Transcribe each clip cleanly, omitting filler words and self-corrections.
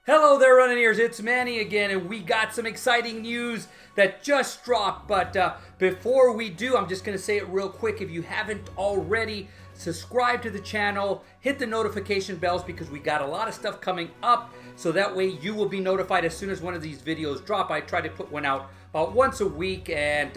Hello there, running it's Manny again, and we got some exciting news that just dropped. But before we do, I'm just going to say it real quick. If you haven't already, subscribe to the channel, hit the notification bells because we got a lot of stuff coming up. So that way you will be notified as soon as one of these videos drop. I try to put one out once a week, and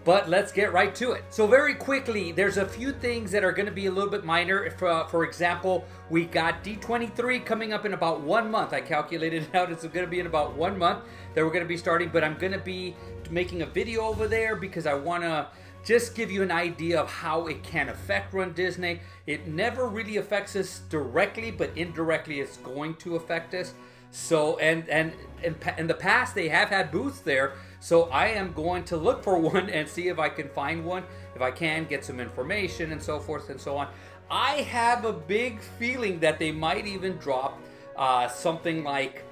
but let's get right to it. So very quickly, there's a few things that are going to be a little bit minor. For example, we got D23 coming up in about 1 month. I calculated it out. It's going to be in about 1 month that we're going to be starting. But I'm going to be making a video over there because I want to just give you an idea of how it can affect Run Disney. It never really affects us directly, but indirectly it's going to affect us. So, and in the past, they have had booths there. So I am going to look for one and see if I can find one. If I can, get some information and so forth and so on. I have a big feeling that they might even drop something like,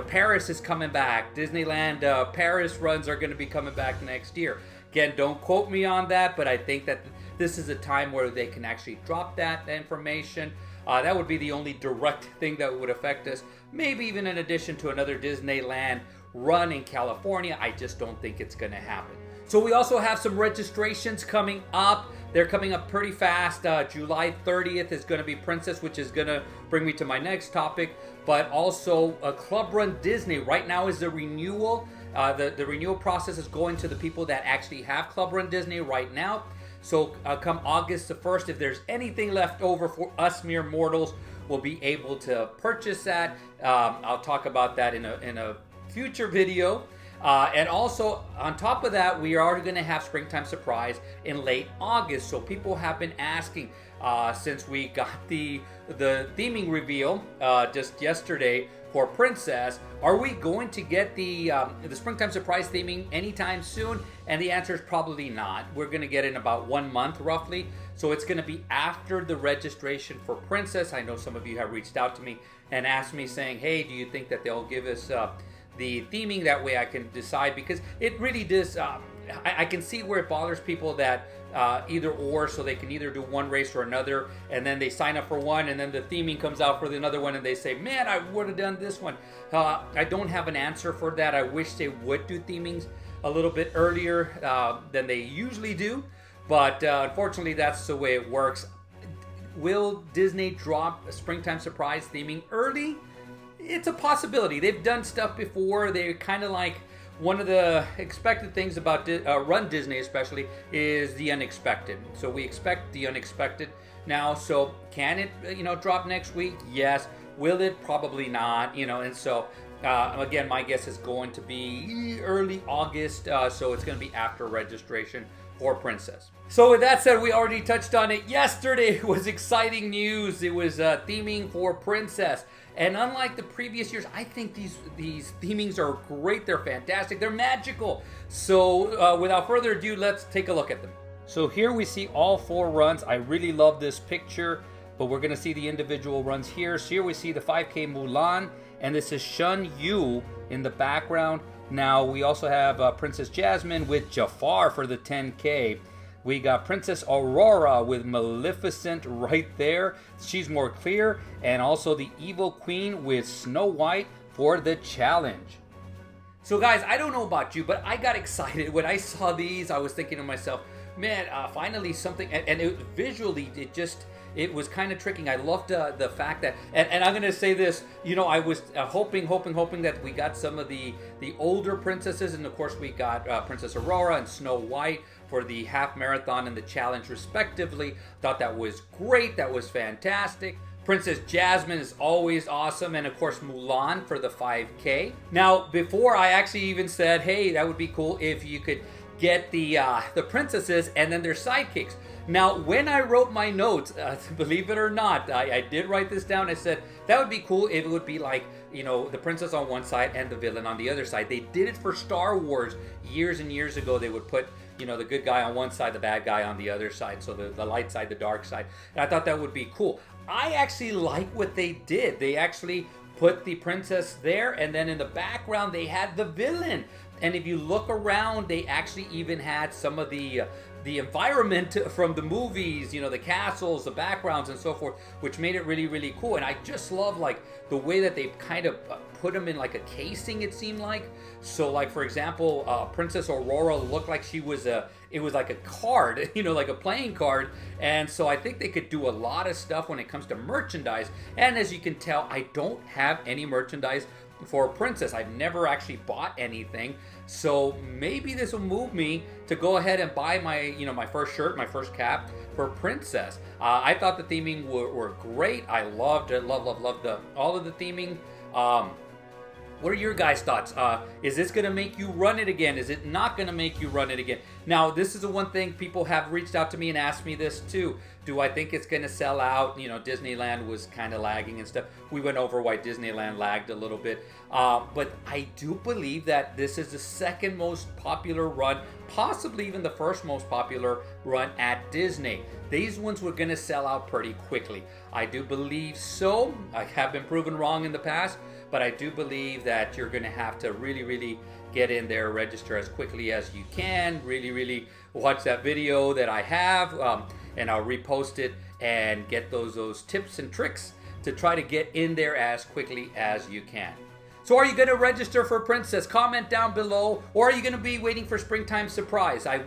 Paris is coming back. Disneyland Paris runs are going to be coming back next year. Again, don't quote me on that, but I think that this is a time where they can actually drop that information. That would be the only direct thing that would affect us. Maybe even in addition to another Disneyland run in California. I just don't think it's going to happen. So we also have some registrations coming up. They're coming up pretty fast. July 30th is going to be Princess, which is going to bring me to my next topic. But also Club Run Disney right now is the renewal. The renewal process is going to the people that actually have Club Run Disney right now. So come August the 1st, if there's anything left over for us mere mortals, we'll be able to purchase that. I'll talk about that in a future video. And also on top of that, we are going to have Springtime Surprise in late August. So people have been asking since we got the theming reveal just yesterday for Princess, are we going to get the Springtime Surprise theming anytime soon? And the answer is probably not. We're going to get it in about 1 month roughly. So it's going to be after the registration for Princess. I know some of you have reached out to me and asked me saying, hey, do you think that they'll give us the theming? That way I can decide, because it really does. I can see where it bothers people that either or, so they can either do one race or another, and then they sign up for one, and then the theming comes out for another one, and they say, man, I would have done this one. I don't have an answer for that. I wish they would do themings a little bit earlier than they usually do, but unfortunately that's the way it works. Will Disney drop a Springtime Surprise theming early? It's a possibility. They've done stuff before. They're kind of like, one of the expected things about Run Disney especially is the unexpected. So we expect the unexpected now. So can it drop next week? Yes. Will it? Probably not. And so again, my guess is going to be early August. So it's going to be after registration for Princess. So with that said, we already touched on it yesterday. It was exciting news. It was theming for Princess. And unlike the previous years, I think these themings are great. They're fantastic. They're magical. So without further ado, let's take a look at them. So here we see all 4 runs. I really love this picture, but we're going to see the individual runs here. So here we see the 5K Mulan, and this is Shun Yu in the background. Now we also have Princess Jasmine with Jafar for the 10K. We got Princess Aurora with Maleficent right there. She's more clear. And also the Evil Queen with Snow White for the challenge. So guys, I don't know about you, but I got excited when I saw these. I was thinking to myself, man, finally something. And visually, it was kind of tricking. I loved the fact that, and I'm going to say this, I was hoping that we got some of the older princesses. And of course, we got Princess Aurora and Snow White for the half marathon and the challenge respectively. Thought that was great. That was fantastic. Princess Jasmine is always awesome. And of course, Mulan for the 5K. Now, before I actually even said, hey, that would be cool if you could get the princesses and then their sidekicks. Now, when I wrote my notes, believe it or not, I did write this down. I said, that would be cool if it would be like, the princess on one side and the villain on the other side. They did it for Star Wars years and years ago. They would put, the good guy on one side, the bad guy on the other side. So the light side, the dark side. And I thought that would be cool. I actually like what they did. They actually put the princess there, and then in the background, they had the villain. And if you look around, they actually even had some of the the environment from the movies, you know, the castles, the backgrounds and so forth, which made it really, really cool. And I just love like the way that they kind of put them in like a casing, it seemed like. So like, for example, Princess Aurora looked like she was it was like a card, you know, like a playing card. And so I think they could do a lot of stuff when it comes to merchandise. And as you can tell, I don't have any merchandise for Princess. I've never actually bought anything, so maybe this will move me to go ahead and buy my, you know, my first shirt, my first cap for Princess. I thought the theming were great. I loved it, loved all of the theming. What are your guys' thoughts? Is this going to make you run it again? Is it not going to make you run it again? Now, this is the one thing people have reached out to me and asked me this too. Do I think it's going to sell out? You know, Disneyland was kind of lagging and stuff. We went over why Disneyland lagged a little bit. But I do believe that this is the second most popular run, possibly even the first most popular run at Disney. These ones were going to sell out pretty quickly. I do believe so. I have been proven wrong in the past, but I do believe that you're going to have to really get in there, register as quickly as you can, really watch that video that I have, and I'll repost it and get those tips and tricks to try to get in there as quickly as you can. So are you going to register for Princess? Comment down below. Or are you going to be waiting for Springtime Surprise? I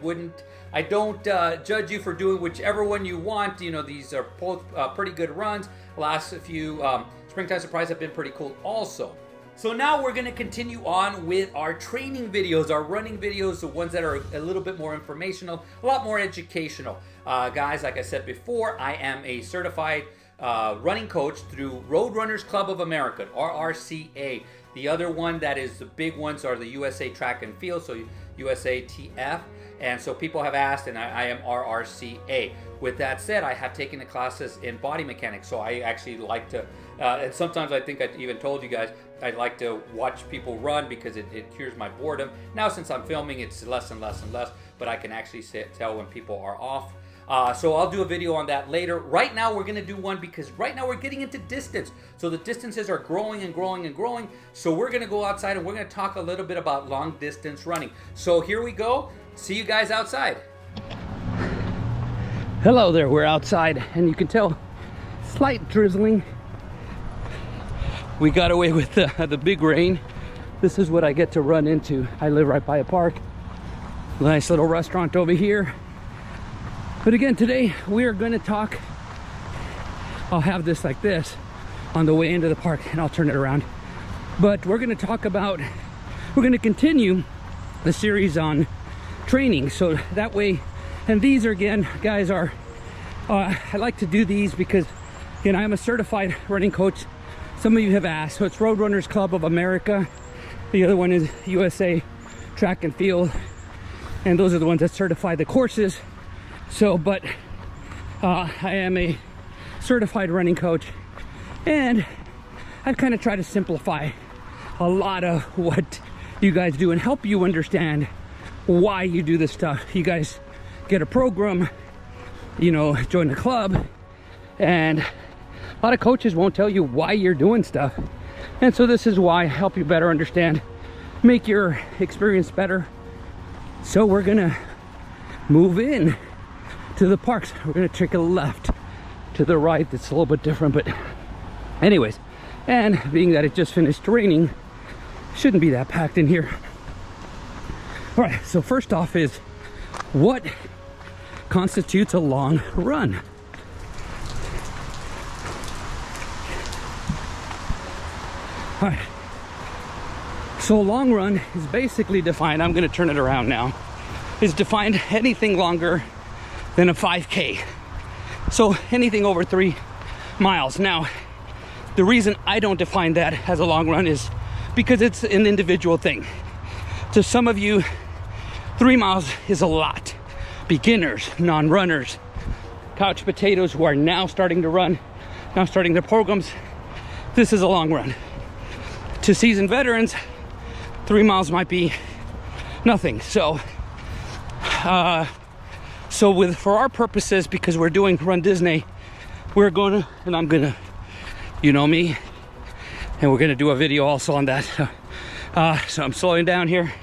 don't judge you for doing whichever one you want. You know, these are both pretty good runs. The last few Springtime Surprise have been pretty cool also. So now we're going to continue on with our training videos, our running videos, the ones that are a little bit more informational, a lot more educational. Guys, like I said before, I am a certified running coach through Road Runners Club of America, RRCA. The other one that is the big ones are the USA Track and Field, so USATF. And so people have asked, and I am RRCA. With that said, I have taken the classes in body mechanics, so I actually like to, and sometimes I think I even told you guys, I like to watch people run because it cures my boredom. Now since I'm filming, it's less and less, but I can actually tell when people are off. So I'll do a video on that later. Right now we're going to do one because right now we're getting into distance. So the distances are growing and growing and growing. So we're going to go outside and we're going to talk a little bit about long distance running. So here we go. See you guys outside. Hello there, we're outside and you can tell slight drizzling. We got away with the big rain. This is what I get to run into. I live right by a park. Nice little restaurant over here. But again, today we are going to talk. I'll have this like this on the way into the park and I'll turn it around. But we're going to talk about, we're going to continue the series on training. So that way, and these are, again, guys, are, I like to do these because, again, I'm a certified running coach. Some of you have asked. So it's Road Runners Club of America. The other one is USA Track and Field. And those are the ones that certify the courses. So, but I am a certified running coach, and I kind of try to simplify a lot of what you guys do and help you understand why you do this stuff. You guys get a program, you know, join the club, and a lot of coaches won't tell you why you're doing stuff. And so this is why I help you better understand, make your experience better. So we're gonna move in to the parks. We're gonna take a left to the right. That's a little bit different, but anyways, and being that it just finished raining, shouldn't be that packed in here. All right, so first off is what constitutes a long run? All right, so a long run is basically defined, I'm gonna turn it around now, is defined anything longer than a 5K. So anything over 3 miles. Now, the reason I don't define that as a long run is because it's an individual thing. To some of you, 3 miles is a lot. Beginners, non-runners, couch potatoes who are now starting to run, now starting their programs, this is a long run. To seasoned veterans, 3 miles might be nothing. So for our purposes, because we're doing Run Disney, we're gonna, and I'm gonna, you know me, and we're gonna do a video also on that. So I'm slowing down here.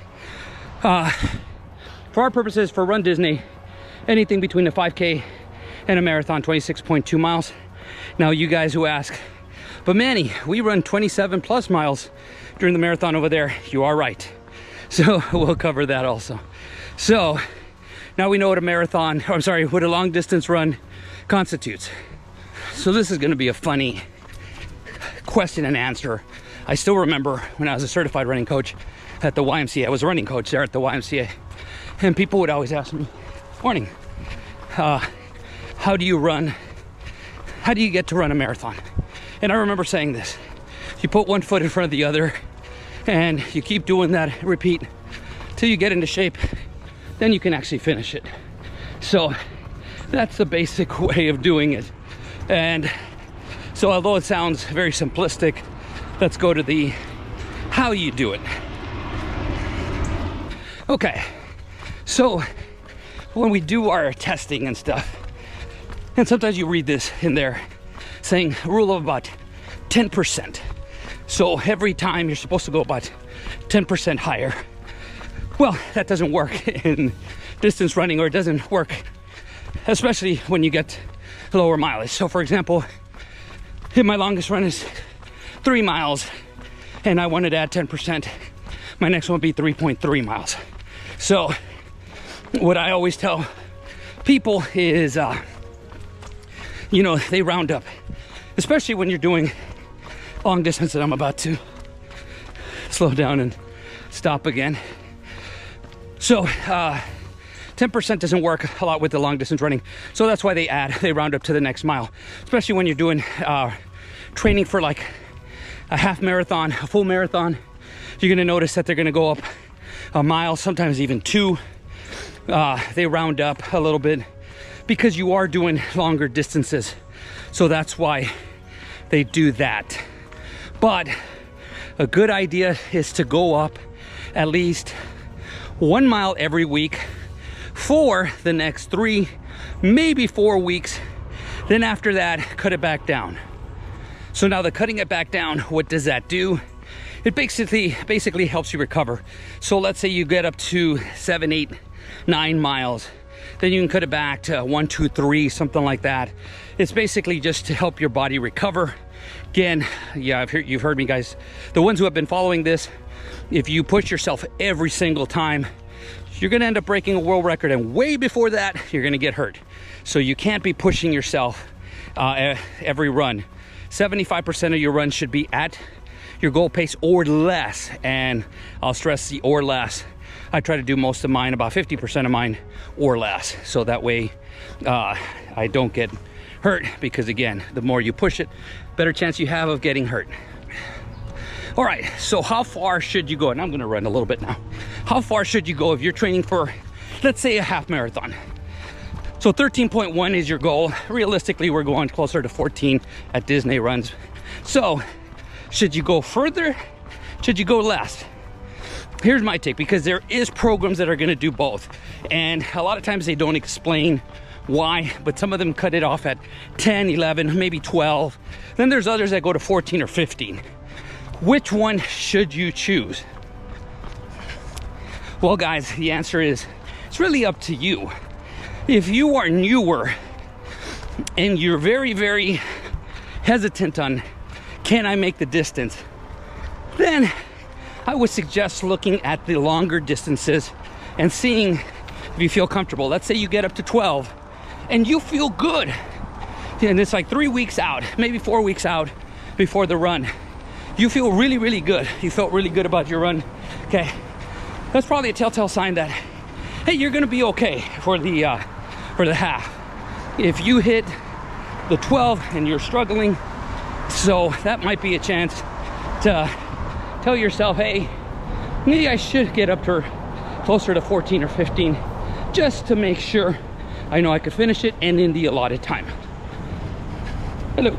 For our purposes, for Run Disney, anything between a 5K and a marathon, 26.2 miles. Now you guys who ask, but Manny, we run 27 plus miles during the marathon over there. You are right. So we'll cover that also. So now we know what a marathon, or I'm sorry, what a long distance run constitutes. So this is gonna be a funny question and answer. I still remember when I was a certified running coach at the YMCA. I was a running coach there at the YMCA. And people would always ask me, morning, how do you get to run a marathon? And I remember saying this: you put one foot in front of the other and you keep doing that, repeat till you get into shape, then you can actually finish it. So that's the basic way of doing it. And so although it sounds very simplistic, let's go to the how you do it. Okay, so when we do our testing and stuff, and sometimes you read this in there saying rule of about 10%. So every time you're supposed to go about 10% higher. Well, that doesn't work in distance running, or it doesn't work especially when you get lower mileage. So for example, if my longest run is 3 miles and I wanted to add 10%, my next one would be 3.3 miles. So what I always tell people is, you know, they round up, especially when you're doing long distance. And I'm about to slow down and stop again. So 10% doesn't work a lot with the long distance running. So that's why they round up to the next mile, especially when you're doing training for like a half marathon, a full marathon. You're gonna notice that they're gonna go up a mile, sometimes even 2. They round up a little bit because you are doing longer distances. So that's why they do that. But a good idea is to go up at least 1 mile every week for the next 3, maybe 4 weeks. Then after that, cut it back down. So now the cutting it back down, what does that do? It basically helps you recover. So let's say you get up to 7, 8, 9 miles. Then you can cut it back to 1, 2, 3, something like that. It's basically just to help your body recover. Again, yeah, you've heard me, guys. The ones who have been following this, if you push yourself every single time, you're gonna end up breaking a world record, and way before that, you're gonna get hurt. So you can't be pushing yourself every run. 75% of your run should be at your goal pace or less, and I'll stress the or less. I try to do most of mine, about 50% of mine or less, so that way I don't get hurt, because again, the more you push it, better chance you have of getting hurt. All right, so how far should you go? And I'm gonna run a little bit now. How far should you go if you're training for, let's say, a half marathon? So 13.1 is your goal. Realistically, we're going closer to 14 at Disney runs. So should you go further? Should you go less? Here's my take, because there is programs that are gonna do both. And a lot of times they don't explain why, but some of them cut it off at 10, 11, maybe 12. Then there's others that go to 14 or 15. Which one should you choose? Well, guys, the answer is, it's really up to you. If you are newer and you're very, very hesitant on, can I make the distance? Then I would suggest looking at the longer distances and seeing if you feel comfortable. Let's say you get up to 12 and you feel good. And it's like 3 weeks out, maybe 4 weeks out before the run. You feel really, really good. You felt really good about your run. Okay, that's probably a telltale sign that, hey, you're gonna be okay for the half. If you hit the 12 and you're struggling, so that might be a chance to tell yourself, hey, maybe I should get up to closer to 14 or 15 just to make sure I know I could finish it and in the allotted time. Hello.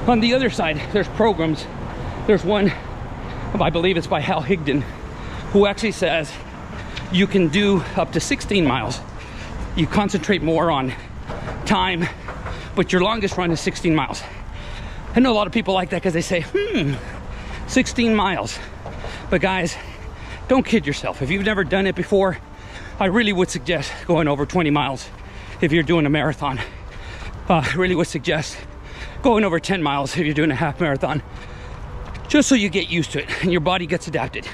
On the other side, there's programs. There's one, I believe it's by Hal Higdon, who actually says you can do up to 16 miles. You concentrate more on time, but your longest run is 16 miles. I know a lot of people like that because they say, 16 miles. But guys, don't kid yourself. If you've never done it before, I really would suggest going over 20 miles if you're doing a marathon. I really would suggest going over 10 miles if you're doing a half marathon, just so you get used to it and your body gets adapted.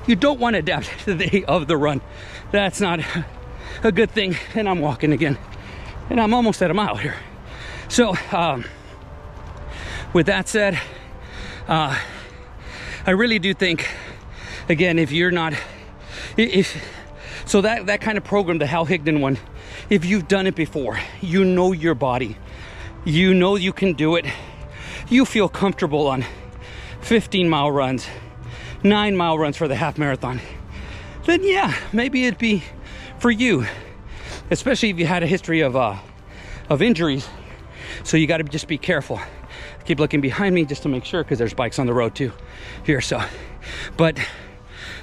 You don't want to adapt to the day of the run. That's not a good thing. And I'm walking again, and I'm almost at a mile here. So with that said, I really do think, again, if you're not, so that kind of program, the Hal Higdon one, if you've done it before, you know your body, you know you can do it, you feel comfortable on 15-mile runs, 9-mile runs for the half marathon, then yeah, maybe it'd be for you, especially if you had a history of injuries. So you got to just be careful. Keep looking behind me just to make sure, because there's bikes on the road too here. So, but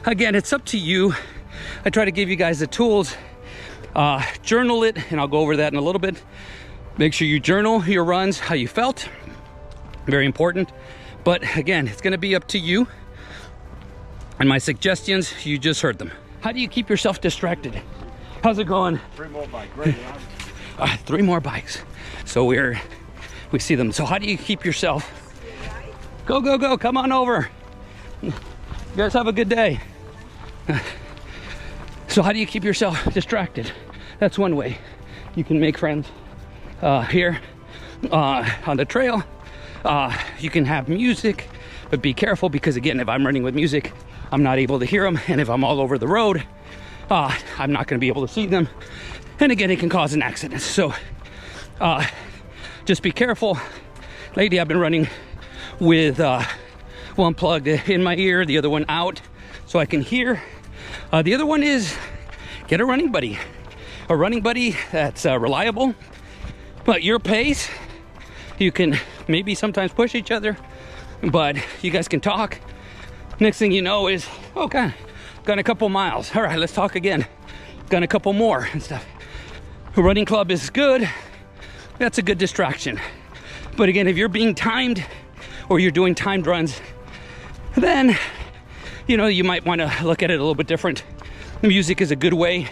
again, it's up to you. I try to give you guys the tools. Journal it, and I'll go over that in a little bit. Make sure you journal your runs, how you felt. Very important. But again, it's going to be up to you. And my suggestions, you just heard them. How do you keep yourself distracted? How's it going? 3 more bikes. Great. 3 more bikes. So we see them. So how do you keep yourself? Go, go, go. Come on over. You guys have a good day. So how do you keep yourself distracted? That's one way. You can make friends here on the trail. You can have music, but be careful, because again, if I'm running with music, I'm not able to hear them. And if I'm all over the road, I'm not going to be able to see them. And again, it can cause an accident. So just be careful. Lately, I've been running with one plugged in my ear, the other one out, so I can hear. The other one is get a running buddy that's reliable, but your pace. You can maybe sometimes push each other, but you guys can talk. Next thing you know is, okay, gone a couple miles. All right, let's talk again. Gone a couple more and stuff. A running club is good. That's a good distraction. But again, if you're being timed or you're doing timed runs, then, you know, you might want to look at it a little bit different. The music is a good way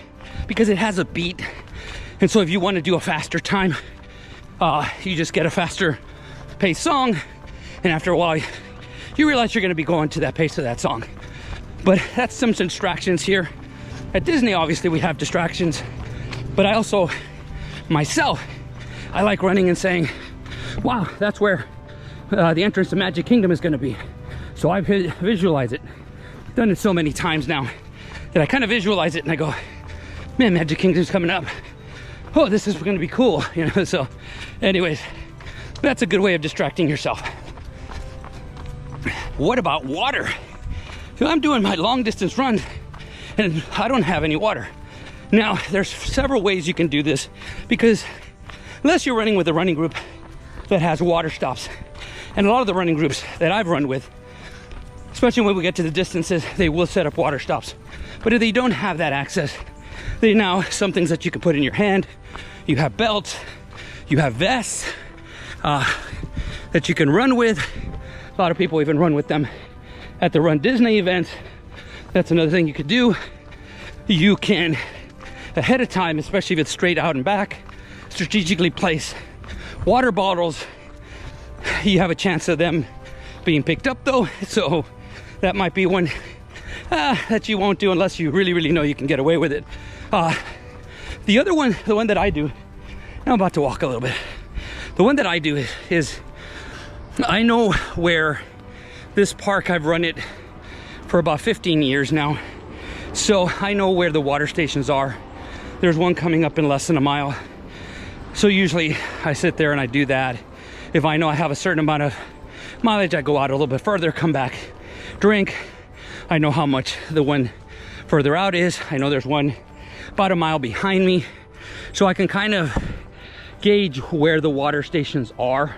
because it has a beat. And so if you want to do a faster time, you just get a faster paced song. And after a while, you realize you're going to be going to that pace of that song. But that's some distractions here. At Disney, obviously, we have distractions. But I also, myself, I like running and saying, wow, that's where the entrance to Magic Kingdom is going to be. So I visualize it. I've done it so many times now that I kind of visualize it and I go, man, Magic Kingdom's coming up. Oh, this is going to be cool. You know, so anyways, that's a good way of distracting yourself. What about water? So I'm doing my long distance run and I don't have any water. Now, there's several ways you can do this, because unless you're running with a running group that has water stops, and a lot of the running groups that I've run with, especially when we get to the distances, they will set up water stops. But if they don't have that access, they now some things that you can put in your hand. You have belts, you have vests that you can run with. A lot of people even run with them at the runDisney events. That's another thing you could do. You can, ahead of time, especially if it's straight out and back, strategically place water bottles. You have a chance of them being picked up though, so that might be one that you won't do unless you really, really know you can get away with it. The other one, the one that I do, I'm about to walk a little bit. The one that I do is I know where this park, I've run it for about 15 years now. So I know where the water stations are. There's one coming up in less than a mile. So usually I sit there and I do that. If I know I have a certain amount of mileage, I go out a little bit further, come back, drink. I know how much the one further out is. I know there's one about a mile behind me. So I can kind of gauge where the water stations are.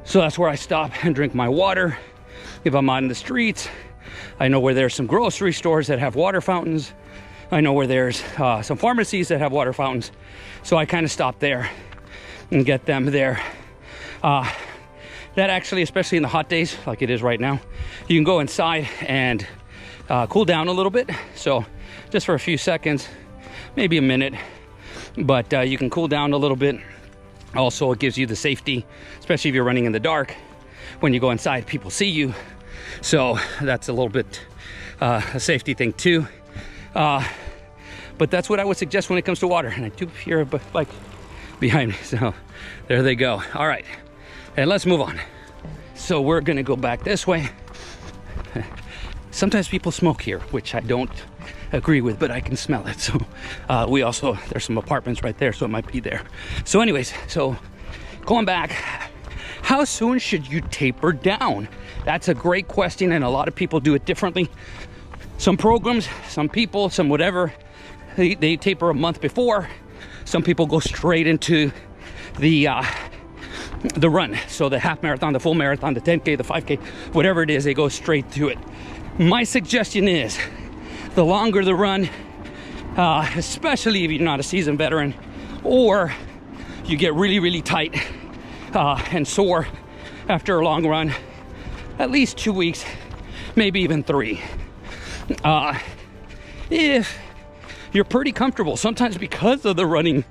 So that's where I stop and drink my water. If I'm out in the streets, I know where there's some grocery stores that have water fountains. I know where there's some pharmacies that have water fountains. So I kind of stop there and get them there. That actually, especially in the hot days like it is right now, you can go inside and cool down a little bit. So just for a few seconds, maybe a minute, but you can cool down a little bit. Also, it gives you the safety, especially if you're running in the dark. When you go inside, people see you. So that's a little bit a safety thing too. But that's what I would suggest when it comes to water. And I do hear a bike behind me, so there they go. All right, and let's move on. So we're gonna go back this way. Sometimes people smoke here, which I don't agree with, but I can smell it. So there's some apartments right there, so it might be there. So anyways, so going back, how soon should you taper down? That's a great question, and a lot of people do it differently. Some programs, some people, some whatever, they taper a month before. Some people go straight into the run. So the half marathon, the full marathon, the 10K, the 5K, whatever it is, they go straight to it. My suggestion is the longer the run, especially if you're not a seasoned veteran or you get really, really tight and sore after a long run, at least 2 weeks, maybe even 3. If you're pretty comfortable, sometimes because of the running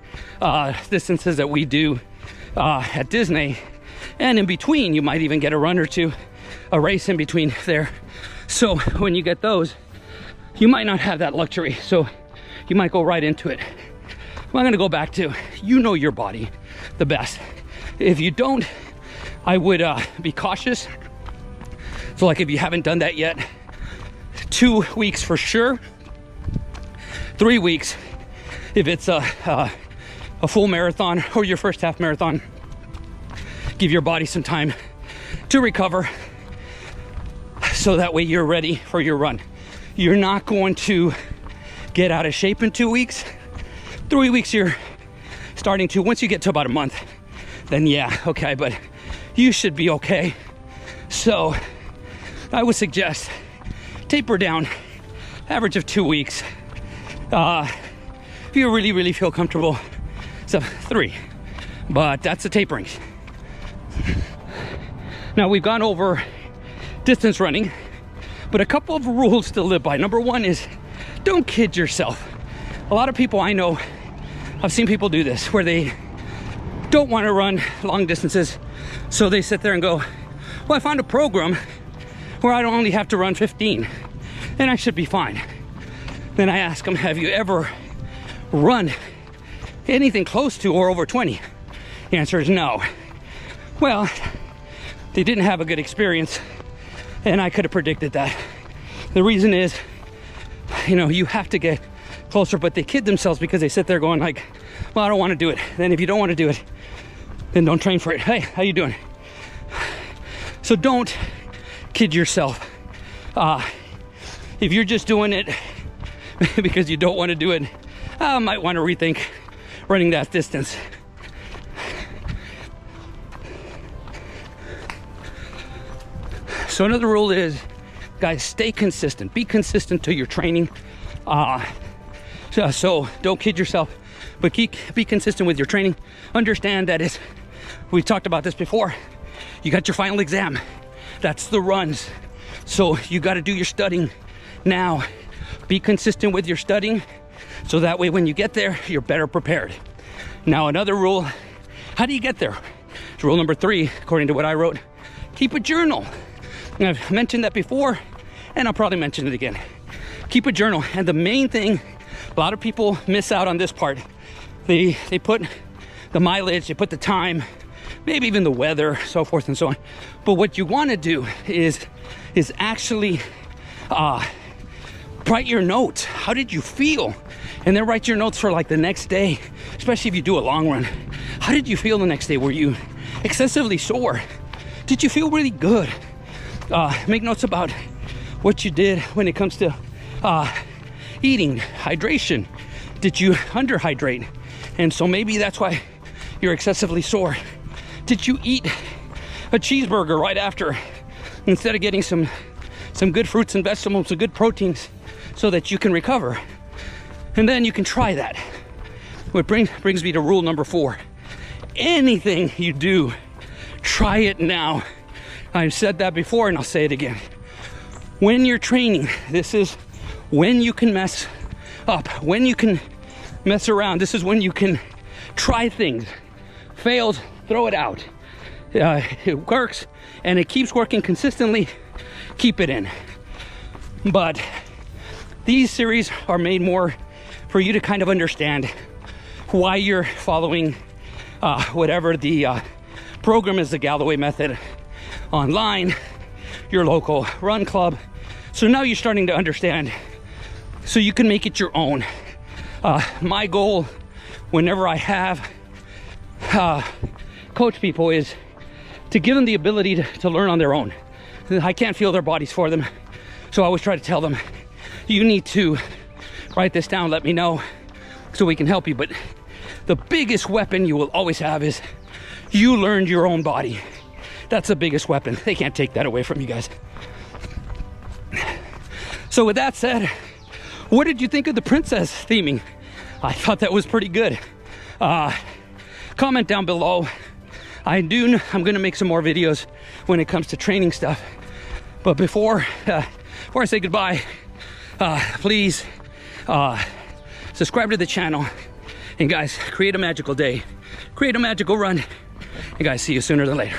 distances that we do at Disney, and in between, you might even get a run or two, a race in between there. So when you get those, you might not have that luxury. So you might go right into it. I'm gonna go back to, you know your body the best. If you don't, I would be cautious. So like if you haven't done that yet, 2 weeks for sure. 3 weeks if it's a full marathon or your first half marathon. Give your body some time to recover, so that way you're ready for your run. You're not going to get out of shape in 2 weeks. 3 weeks you're starting to, once you get to about a month, then yeah, okay, but you should be okay. So I would suggest taper down, average of 2 weeks. If you really, really feel comfortable, so 3, but that's the tapering. Now we've gone over distance running, but a couple of rules to live by. Number 1 is don't kid yourself. A lot of people I know, I've seen people do this, where they don't want to run long distances, so they sit there and go, well, I found a program where I don't only have to run 15 and I should be fine. Then I ask them, have you ever run anything close to or over 20? The answer is no. Well, they didn't have a good experience, and I could have predicted that. The reason is, you have to get closer, but they kid themselves because they sit there going like, well, I don't want to do it. Then if you don't want to do it, then don't train for it. Hey, how you doing? So don't kid yourself. If you're just doing it because you don't want to do it, I might want to rethink running that distance. So another rule is, guys, stay consistent. Be consistent to your training. So don't kid yourself, but be consistent with your training. Understand that we talked about this before. You got your final exam. That's the runs. So you got to do your studying now. Be consistent with your studying, so that way when you get there, you're better prepared. Now another rule, how do you get there? It's rule number 3, according to what I wrote. Keep a journal. And I've mentioned that before, and I'll probably mention it again. Keep a journal. And the main thing, a lot of people miss out on this part. They put the mileage, they put the time, maybe even the weather, so forth and so on. But what you want to do is actually write your notes. How did you feel? And then write your notes for like the next day, especially if you do a long run. How did you feel the next day? Were you excessively sore? Did you feel really good? Make notes about what you did when it comes to eating, hydration. Did you underhydrate? And so maybe that's why you're excessively sore. Did you eat a cheeseburger right after instead of getting some good fruits and vegetables, some good proteins, so that you can recover? And then you can try that. What brings me to rule number 4. Anything you do, try it now. I've said that before and I'll say it again. when you're training, this is when you can mess up, when you can mess around. This is when you can try things. Fails, throw it out. It works and it keeps working consistently, keep it in. But these series are made more for you to kind of understand why you're following whatever the program is, the Galloway method online, your local run club. So now you're starting to understand so you can make it your own. My goal whenever I have coach people is to give them the ability to learn on their own. I can't feel their bodies for them. So I always try to tell them, you need to write this down, let me know so we can help you. But the biggest weapon you will always have is you learned your own body. That's the biggest weapon. They can't take that away from you guys. So with that said, what did you think of the princess theming? I thought that was pretty good. Comment down below. I'm gonna make some more videos when it comes to training stuff. But before I say goodbye, please subscribe to the channel. And guys, create a magical day. Create a magical run. And guys, see you sooner than later.